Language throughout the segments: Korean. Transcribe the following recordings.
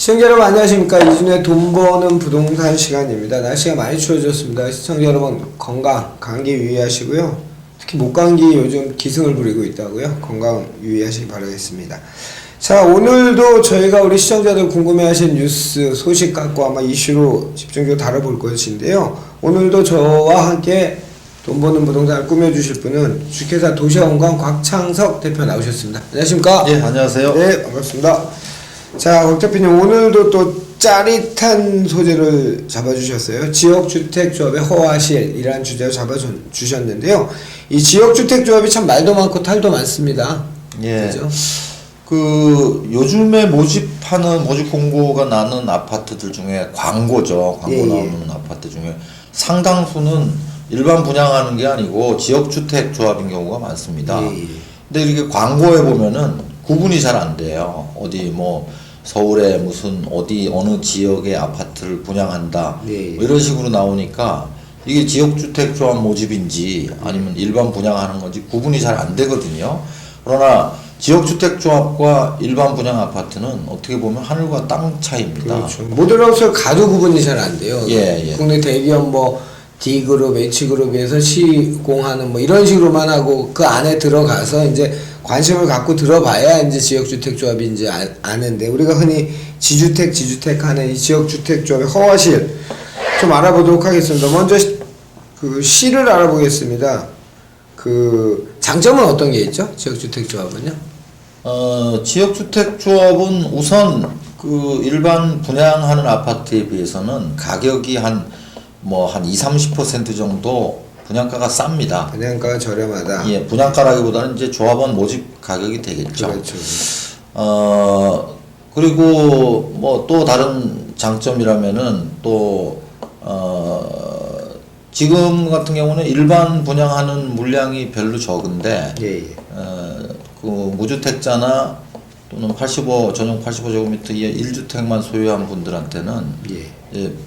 시청자 여러분 안녕하십니까. 이준의 돈 버는 부동산 시간입니다. 날씨가 많이 추워졌습니다. 시청자 여러분 건강, 감기 유의하시고요. 특히 목감기 요즘 기승을 부리고 있다고요. 건강 유의하시기 바라겠습니다. 자, 오늘도 저희가 우리 시청자들 궁금해하신 뉴스 소식 갖고 아마 이슈로 집중적으로 다뤄볼 것인데요. 오늘도 저와 함께 돈 버는 부동산을 꾸며주실 분은 주식회사 도시아원광 곽창석 대표 나오셨습니다. 안녕하십니까? 예, 안녕하세요. 네, 반갑습니다. 자, 곽 대표님 오늘도 또 짜릿한 소재를 잡아주셨어요. 지역주택조합의 허와실이라는 주제를 잡아주셨는데요. 이 지역주택조합이 참 말도 많고 탈도 많습니다. 예. 그죠? 요즘에 모집 공고가 나는 아파트들 중에 광고 나오는 아파트 중에 상당수는 일반 분양하는 게 아니고 지역주택조합인 경우가 많습니다. 근데 이렇게 광고에 보면은 구분이 잘 안 돼요. 어디 뭐 서울에 무슨 어느 지역의 아파트를 분양한다 뭐 이런 식으로 나오니까 이게 지역주택조합 모집인지 아니면 일반 분양하는 건지 구분이 잘 안 되거든요. 그러나 지역주택조합과 일반 분양 아파트는 어떻게 보면 하늘과 땅 차이입니다. 그렇죠. 모델하우스 가도 구분이 잘 안 돼요. 예. 국내 대기업 뭐 D그룹, H그룹에서 시공하는 뭐 이런 식으로만 하고 그 안에 들어가서 이제 관심을 갖고 들어봐야 이제 지역주택조합이 이제 아는데, 우리가 흔히 지주택 하는 이 지역주택조합의 허와실 좀 알아보도록 하겠습니다. 먼저 그 실을 알아보겠습니다. 그 장점은 어떤 게 있죠? 지역주택조합은요? 지역주택조합은 우선 그 일반 분양하는 아파트에 비해서는 가격이 한 20-30% 정도 분양가가 쌉니다. 분양가가 저렴하다. 예, 분양가라기보다는 이제 조합원 모집 가격이 되겠죠. 그렇죠. 그리고 뭐 또 다른 장점이라면은 지금 같은 경우는 일반 분양하는 물량이 별로 적은데, 그 무주택자나 또는 전용 85제곱미터 이하 1주택만 소유한 분들한테는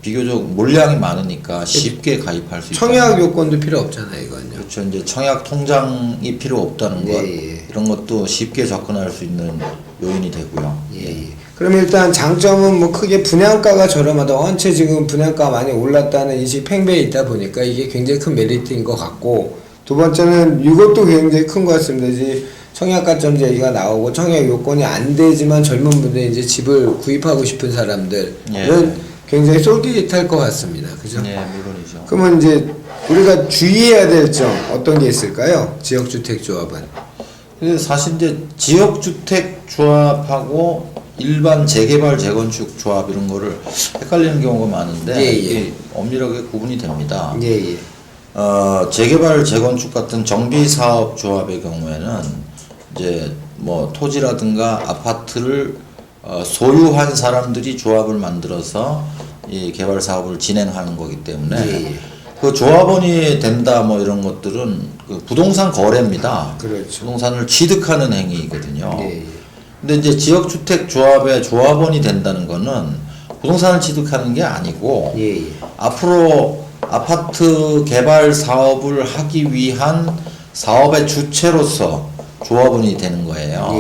비교적 물량이 많으니까 쉽게 가입할 수 있다. 청약 요건도 필요 없잖아요, 이건요. 그렇죠. 이제 청약 통장이 필요 없다는 것, 이런 것도 쉽게 접근할 수 있는 요인이 되고요. 그럼 일단 장점은 뭐 크게 분양가가 저렴하다. 원체 지금 분양가 많이 올랐다는 인식 팽배해 있다 보니까 이게 굉장히 큰 메리트인 것 같고, 두 번째는 이것도 굉장히 큰 것 같습니다. 이제 청약가점 얘기가 나오고 청약 요건이 안 되지만 젊은 분들이 이제 집을 구입하고 싶은 사람들은 굉장히 쏠깃할 것 같습니다. 그죠? 네, 물론이죠. 그러면 이제 우리가 주의해야 될 점 어떤 게 있을까요? 지역주택조합은. 근데 사실 이제 지역주택조합하고 일반 재개발 재건축 조합 이런 거를 헷갈리는 경우가 많은데 이게 엄밀하게 구분이 됩니다. 재개발 재건축 같은 정비사업 조합의 경우에는 이제 뭐 토지라든가 아파트를 소유한 사람들이 조합을 만들어서 이 개발 사업을 진행하는 거기 때문에 그 조합원이 된다 뭐 이런 것들은 그 부동산 거래입니다. 그렇죠. 부동산을 취득하는 행위이거든요. 근데 이제 지역주택 조합의 조합원이 된다는 거는 부동산을 취득하는 게 아니고 앞으로 아파트 개발 사업을 하기 위한 사업의 주체로서 조합원이 되는 거예요.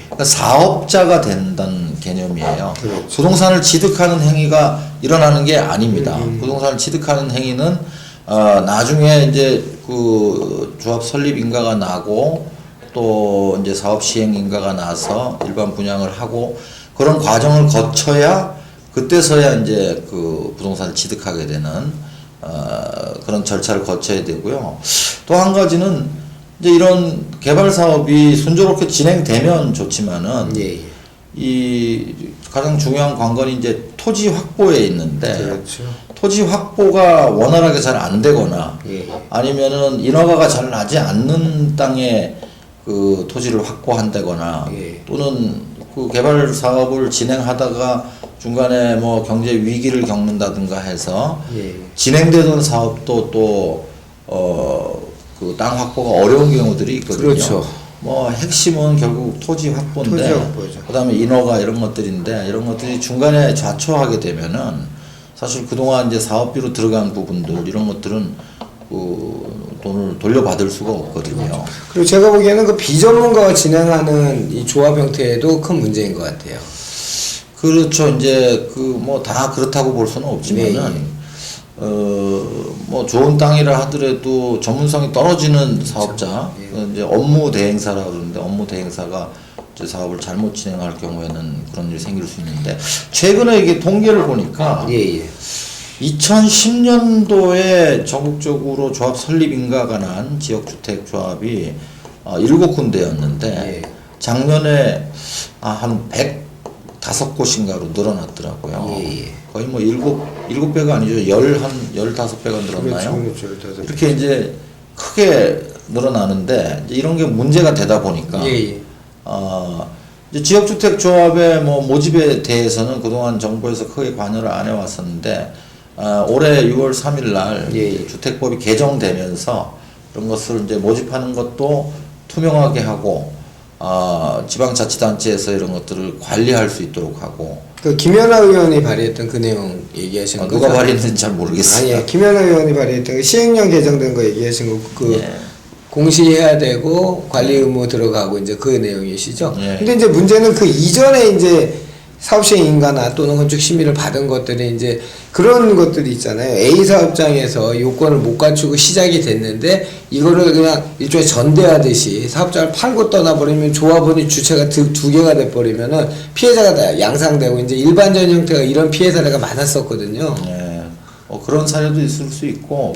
그러니까 사업자가 된다는 개념이에요. 그렇죠. 부동산을 취득하는 행위가 일어나는 게 아닙니다. 부동산을 취득하는 행위는 나중에 이제 그 조합 설립 인가가 나고 또 이제 사업 시행 인가가 나서 일반 분양을 하고 그런 과정을 거쳐야 그때서야 이제 그 부동산을 취득하게 되는 그런 절차를 거쳐야 되고요. 또 한 가지는 이제 이런 개발 사업이 순조롭게 진행되면 좋지만은 이 가장 중요한 관건이 이제 토지 확보에 있는데 토지 확보가 원활하게 잘 안 되거나 아니면은 인허가가 잘 나지 않는 땅에 그 토지를 확보한다거나 또는 그 개발 사업을 진행하다가 중간에 뭐 경제 위기를 겪는다든가 해서 진행되던 사업도 또 그 땅 확보가 어려운 경우들이 있거든요. 그렇죠. 뭐 핵심은 결국 토지 확보인데 그다음에 인허가 이런 것들인데 이런 것들이 중간에 좌초하게 되면은 사실 그동안 이제 사업비로 들어간 부분들 이런 것들은 그 돈을 돌려받을 수가 없거든요. 그리고 제가 보기에는 그 비전문가가 진행하는 이 조합 형태에도 큰 문제인 것 같아요. 그렇죠. 이제 그 뭐 다 그렇다고 볼 수는 없지만은 뭐 좋은 땅이라 하더라도 전문성이 떨어지는 사업자, 이제 업무 대행사라고 그러는데 업무 대행사가 이제 사업을 잘못 진행할 경우에는 그런 일이 생길 수 있는데 최근에 이게 통계를 보니까 2010년도에 전국적으로 조합 설립 인가가 난 지역주택조합이 7군데였는데 작년에 한 105곳인가로 늘어났더라고요. 거의 뭐 7배가 아니죠. 15배가 늘었나요? 그렇죠. 이렇게 이제 크게 늘어나는데 이제 이런 게 문제가 되다 보니까 이제 지역주택 조합의 뭐 모집에 대해서는 그동안 정부에서 크게 관여를 안 해왔었는데 올해 6월 3일 날 주택법이 개정되면서 이런 것을 이제 모집하는 것도 투명하게 하고 지방자치단체에서 이런 것들을 관리할 수 있도록 하고. 그 김연아 의원이 발의했던 그 내용 얘기하시는 거죠? 누가 발의했는지 잘 모르겠어요. 아니, 김연아 의원이 발의했던 그 시행령 개정된 거 얘기하신 거, 그 공시해야 되고 관리 의무 들어가고 이제 그 내용이시죠? 근데 이제 문제는 그 이전에 이제 사업시행 인가나 또는 건축 심의를 받은 것들이 이제 그런 것들이 있잖아요. A 사업장에서 요건을 못 갖추고 시작이 됐는데 이거를 그냥 일종의 전대하듯이 사업장을 팔고 떠나버리면 조합원이 주체가 두 개가 돼버리면은 피해자가 다 양상되고 이제 일반적인 형태가 이런 피해 사례가 많았었거든요. 그런 사례도 있을 수 있고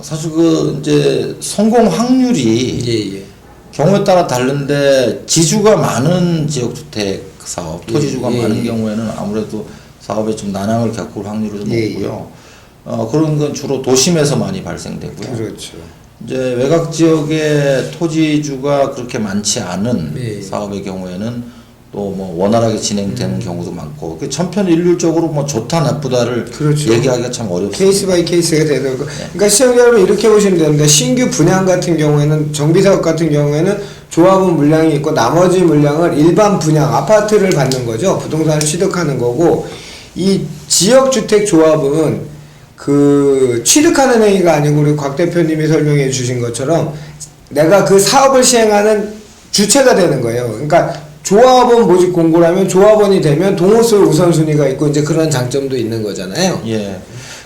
사실 그 이제 성공 확률이 경우에 따라 다른데 지주가 많은 지역주택 사업, 토지주가 많은 경우에는 아무래도 사업에 좀 난항을 겪을 확률이 높고요. 그런 건 주로 도심에서 많이 발생되고요. 그렇죠. 이제 외곽 지역의 토지주가 그렇게 많지 않은 사업의 경우에는 또 뭐 원활하게 진행되는 경우도 많고, 그 천편일률적으로 뭐 좋다 나쁘다를 얘기하기가 참 어렵습니다. 케이스 바이 케이스가 되는 거. 그러니까 시청자 여러분 이렇게 보시면 되는데 신규 분양 같은 경우에는 정비사업 같은 경우에는 조합은 물량이 있고 나머지 물량을 일반 분양 아파트를 받는 거죠. 부동산을 취득하는 거고, 이 지역주택 조합은 그 취득하는 행위가 아니고 우리 곽 대표님이 설명해 주신 것처럼 내가 그 사업을 시행하는 주체가 되는 거예요. 그러니까 조합원 모집 공고라면 조합원이 되면 동호수를 우선순위가 있고 이제 그런 장점도 있는 거잖아요.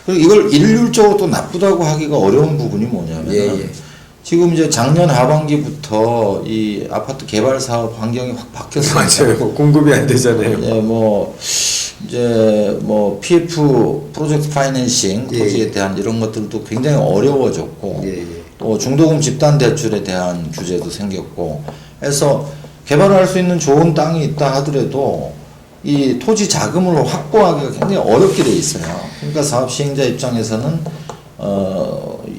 그리고 이걸 일률적으로 또 나쁘다고 하기가 어려운 부분이 뭐냐면 지금 이제 작년 하반기부터 이 아파트 개발 사업 환경이 확 바뀌었습니다. 맞아요. 공급이 안 되잖아요. 뭐 이제 뭐 PF 프로젝트 파이낸싱 토지에 대한 이런 것들도 굉장히 어려워졌고 또 중도금 집단 대출에 대한 규제도 생겼고 해서 개발을 할 수 있는 좋은 땅이 있다 하더라도 이 토지 자금을 확보하기가 굉장히 어렵게 돼 있어요. 그러니까 사업 시행자 입장에서는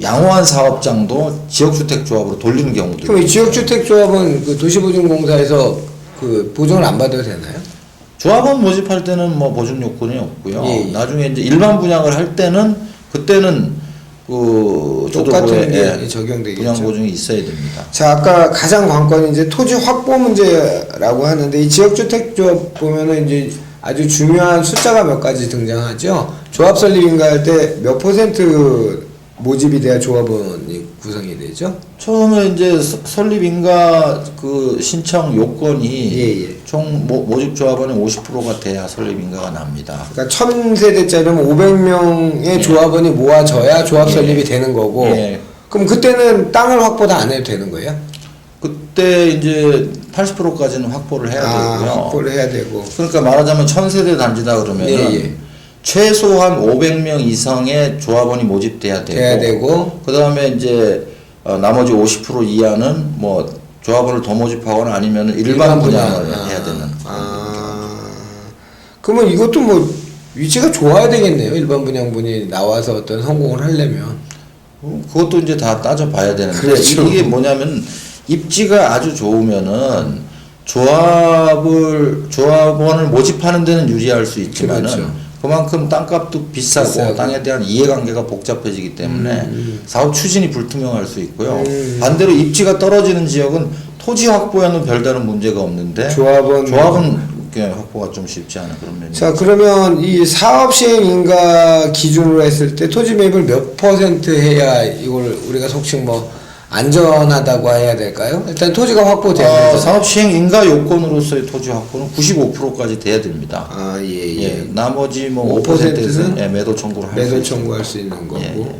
양호한 사업장도 지역주택조합으로 돌리는 경우도 있고. 그럼 이 지역주택조합은 그 도시보증공사에서 그 보증을 안 받아도 되나요? 조합원 모집할 때는 뭐 보증 요건이 없고요. 나중에 이제 일반 분양을 할 때는 그때는 그 똑같은 게 적용되겠죠. 분양 보증이 있어야 됩니다. 자, 아까 가장 관건이 이제 토지 확보 문제라고 하는데 이 지역주택조합 보면은 이제 아주 중요한 숫자가 몇 가지 등장하죠. 조합 설립 인가할 때 몇 % 모집이 돼야 조합원이 구성이 되죠? 처음에 이제 설립 인가 그 신청 요건이 총 모집 조합원의 50%가 돼야 설립 인가가 납니다. 그러니까 1000세대짜리면 500명의 조합원이 모아져야 조합 설립이 되는 거고. 그럼 그때는 땅을 확보 다 안 해도 되는 거예요? 그때 이제 80%까지는 확보를 해야 되고요. 확보를 해야 되고. 그러니까 말하자면 1000세대 단지다 그러면은 최소한 500명 이상의 조합원이 모집돼야 되고, 그 다음에 이제 나머지 50% 이하는 뭐 조합원을 더 모집하거나 아니면 일반 분양을 해야 되는. 그러면 이것도 뭐 위치가 좋아야 되겠네요. 일반 분양분이 나와서 어떤 성공을 하려면. 그것도 이제 다 따져봐야 되는데 이게 뭐냐면 입지가 아주 좋으면은 조합원을 모집하는 데는 유리할 수 있지만은 그만큼 땅값도 비싸고 땅에 대한 이해관계가 복잡해지기 때문에 사업 추진이 불투명할 수 있고요. 반대로 입지가 떨어지는 지역은 토지 확보에는 별다른 문제가 없는데 조합은 확보가 좀 쉽지 않은 그런 면이. 자, 그러면 이 사업 시행 인가 기준으로 했을 때 토지 매입을 몇 % 해야 이걸 우리가 속칭 뭐 안전하다고 해야 될까요? 일단 토지가 확보되면 사업 시행 인가 요건으로서의 토지 확보는 95%까지 돼야 됩니다. 아, 예, 예. 예, 나머지 뭐 5%는 예, 매도 청구를 할 수 매도 있습니다. 청구할 수 있는 거고. 예, 예.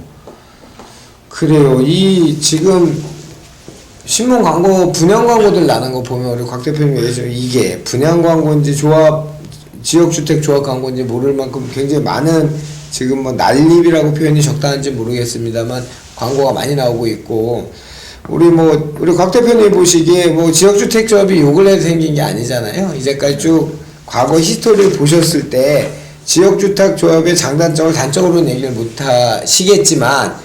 그래요. 이 지금 신문 광고, 분양 광고들 나는 거 보면 우리 곽 대표님 얘기하시면 이게 분양 광고인지 지역주택 조합 광고인지 모를 만큼 굉장히 많은 지금 뭐 난립이라고 표현이 적당한지 모르겠습니다만 광고가 많이 나오고 있고 우리 곽 대표님 보시기에 뭐 지역주택 조합이 요 근래에 생긴 게 아니잖아요. 이제까지 쭉 과거 히스토리를 보셨을 때 지역주택 조합의 장단점을 단점으로는 얘기를 못 하시겠지만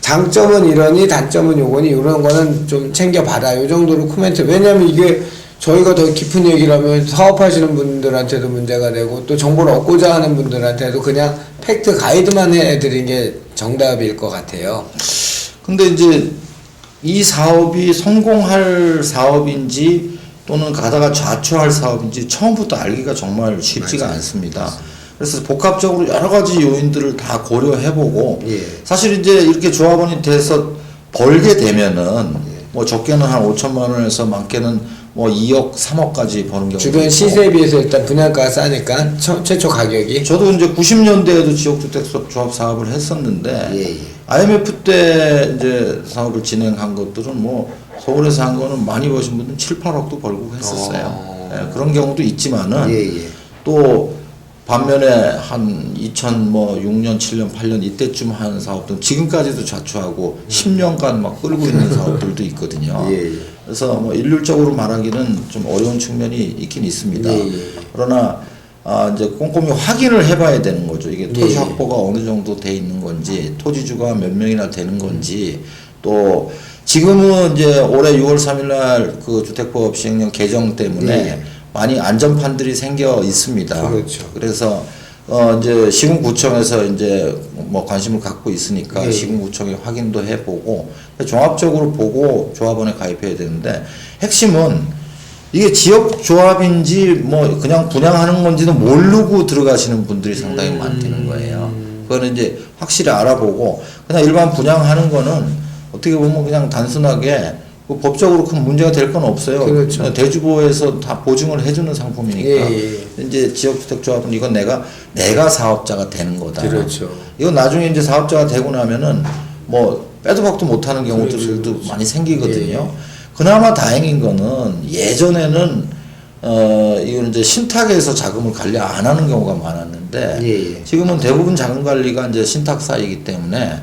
장점은 이러니 단점은 요거니 이런 거는 좀 챙겨봐라 요 정도로 코멘트. 왜냐면 이게 저희가 더 깊은 얘기를 하면 사업하시는 분들한테도 문제가 되고 또 정보를 얻고자 하는 분들한테도 그냥 팩트 가이드만 해드린 게 정답일 것 같아요. 근데 이제 이 사업이 성공할 사업인지 또는 가다가 좌초할 사업인지 처음부터 알기가 정말 쉽지가 맞아요. 않습니다. 그래서 복합적으로 여러 가지 요인들을 다 고려해보고 예. 사실 이제 이렇게 조합원이 돼서 벌게 되면은 뭐 적게는 한 5천만 원에서 많게는 뭐 2억, 3억까지 버는 경우도 주변 있고. 시세에 비해서 일단 분양가가 싸니까 최초 가격이 저도 이제 90년대에도 지역주택 조합 사업을 했었는데 예. IMF 때 이제 사업을 진행한 것들은 뭐 서울에서 한 거는 많이 버신 분들은 7, 8억도 벌고 했었어요. 예, 그런 경우도 있지만은 예. 또 반면에 한 2006년, 7년, 8년 이때쯤 한 사업들은 지금까지도 자초하고 10년간 막 끌고 있는 사업들도 있거든요. 예. 그래서 뭐 일률적으로 말하기는 좀 어려운 측면이 있긴 있습니다. 그러나 이제 꼼꼼히 확인을 해봐야 되는 거죠. 이게 토지 확보가 어느 정도 돼 있는 건지, 토지주가 몇 명이나 되는 건지, 또 지금은 이제 올해 6월 3일날 그 주택법 시행령 개정 때문에 많이 안전판들이 생겨 있습니다. 그렇죠. 그래서 이제 시군구청에서 이제 뭐 관심을 갖고 있으니까 시군구청에 확인도 해보고 종합적으로 보고 조합원에 가입해야 되는데 핵심은 이게 지역 조합인지 뭐 그냥 분양하는 건지도 모르고 들어가시는 분들이 상당히 많다는 거예요. 그거는 이제 확실히 알아보고 그냥 일반 분양하는 거는 어떻게 보면 그냥 단순하게 그 법적으로 큰 문제가 될 건 없어요. 그렇죠. 대주보에서 다 보증을 해주는 상품이니까. 이제 지역주택조합은 이건 내가 사업자가 되는 거다. 그렇죠. 이건 나중에 이제 사업자가 되고 나면은 뭐 빼도 박도 못하는 경우들도 그렇죠. 많이 생기거든요. 그나마 다행인 거는 예전에는 이건 이제 신탁에서 자금을 관리 안 하는 경우가 많았는데 지금은 대부분 자금 관리가 이제 신탁사이기 때문에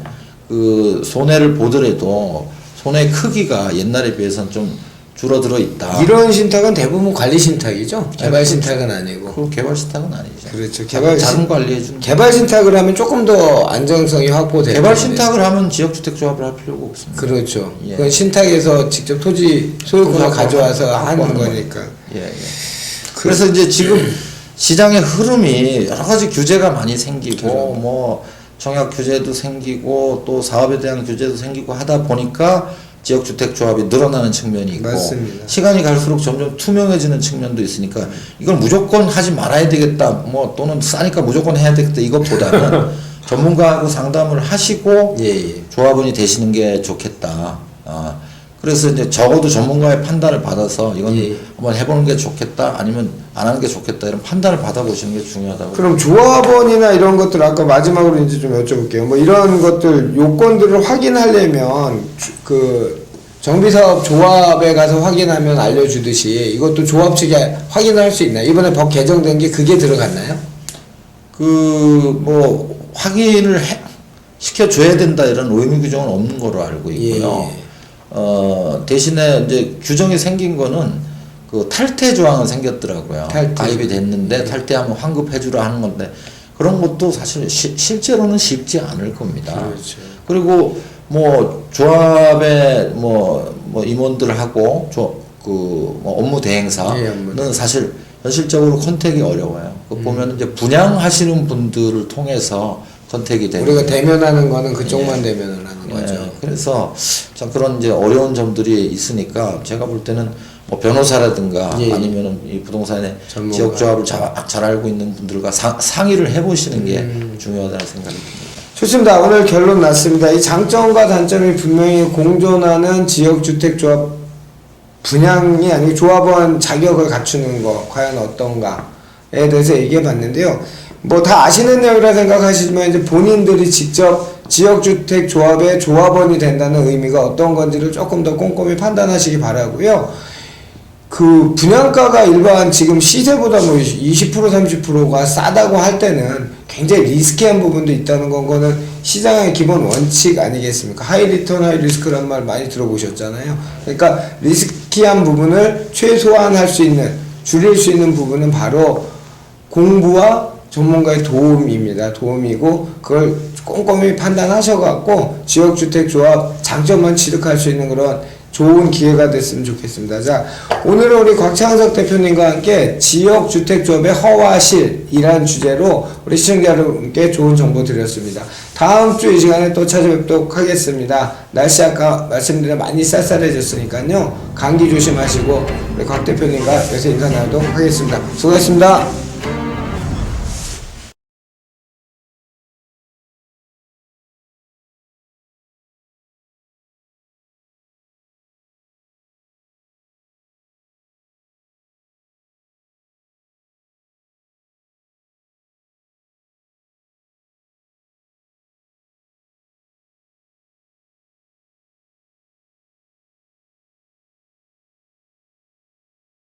그 손해를 보더라도 손해 크기가 옛날에 비해서는 좀 줄어들어 있다. 이런 신탁은 대부분 관리 신탁이죠. 개발 신탁은 아니고. 그 개발 신탁은 아니죠. 그렇죠. 자금 관리해 주는. 개발 신탁을 하면 조금 더 안정성이 확보돼요. 개발 신탁을 하면 지역주택조합을 할 필요가 없습니다. 그렇죠. 예. 그건 신탁에서 직접 토지 소유권을 가져와서 하는 확보하는 거니까. 예. 그래서 이제 지금 시장의 흐름이 여러 가지 규제가 많이 생기고 뭐 청약 규제도 생기고 또 사업에 대한 규제도 생기고 하다 보니까 지역주택조합이 늘어나는 측면이 있고 맞습니다. 시간이 갈수록 점점 투명해지는 측면도 있으니까 이걸 무조건 하지 말아야 되겠다 뭐 또는 싸니까 무조건 해야 되겠다 이것보다는 전문가하고 상담을 하시고 조합원이 되시는 게 좋겠다. 그래서 이제 적어도 전문가의 판단을 받아서 이건 한번 해보는 게 좋겠다 아니면 안 하는 게 좋겠다 이런 판단을 받아보시는 게 중요하다고. 그럼 조합원이나 이런 것들 아까 마지막으로 이제 좀 여쭤볼게요. 뭐 이런 것들 요건들을 확인하려면 그 정비사업 조합에 가서 확인하면 알려주듯이 이것도 조합 측이 확인을 할 수 있나요? 이번에 법 개정된 게 그게 들어갔나요? 그 뭐 확인을 시켜줘야 된다 이런 의무 규정은 없는 거로 알고 있고요. 대신에 이제 규정이 생긴 거는 그 탈퇴 조항은 생겼더라고요. 가입이 됐는데 탈퇴하면 환급해주라 하는 건데 그런 것도 사실 실제로는 쉽지 않을 겁니다. 그렇죠. 그리고 뭐 조합의 뭐 임원들하고 뭐 업무 대행사는 사실 현실적으로 컨택이 어려워요. 보면 이제 분양하시는 분들을 통해서 컨택이 되는 우리가 대면하는 거는 그쪽만 대면을 하는 거죠. 그래서 참 그런 이제 어려운 점들이 있으니까 제가 볼 때는 뭐 변호사라든가 아니면은 이 부동산의 전문가. 지역 조합을 잘 알고 있는 분들과 상의를 해보시는 게 중요하다는 생각이 듭니다. 좋습니다. 오늘 결론 났습니다. 이 장점과 단점이 분명히 공존하는 지역주택조합 분양이 아니고 조합원 자격을 갖추는 거 과연 어떤가에 대해서 얘기해 봤는데요. 뭐 다 아시는 내용이라 생각하시지만 이제 본인들이 직접 지역주택조합의 조합원이 된다는 의미가 어떤 건지를 조금 더 꼼꼼히 판단하시기 바라고요. 그 분양가가 일반 지금 시세보다 뭐 20% 30%가 싸다고 할 때는 굉장히 리스키한 부분도 있다는 거는 시장의 기본 원칙 아니겠습니까? 하이 리턴 하이 리스크란 말 많이 들어보셨잖아요. 그러니까 리스키한 부분을 최소화할 수 있는, 줄일 수 있는 부분은 바로 공부와 전문가의 도움입니다. 도움이고 그걸 꼼꼼히 판단하셔갖고 지역주택조합 장점만 취득할 수 있는 그런 좋은 기회가 됐으면 좋겠습니다. 자, 오늘은 우리 곽창석 대표님과 함께 지역주택조합의 허와실이라는 주제로 우리 시청자 여러분께 좋은 정보 드렸습니다. 다음 주 이 시간에 또 찾아뵙도록 하겠습니다. 날씨 아까 말씀드린 많이 쌀쌀해졌으니까요. 감기 조심하시고 우리 곽 대표님과 여기서 인사 나누도록 하겠습니다. 수고하셨습니다.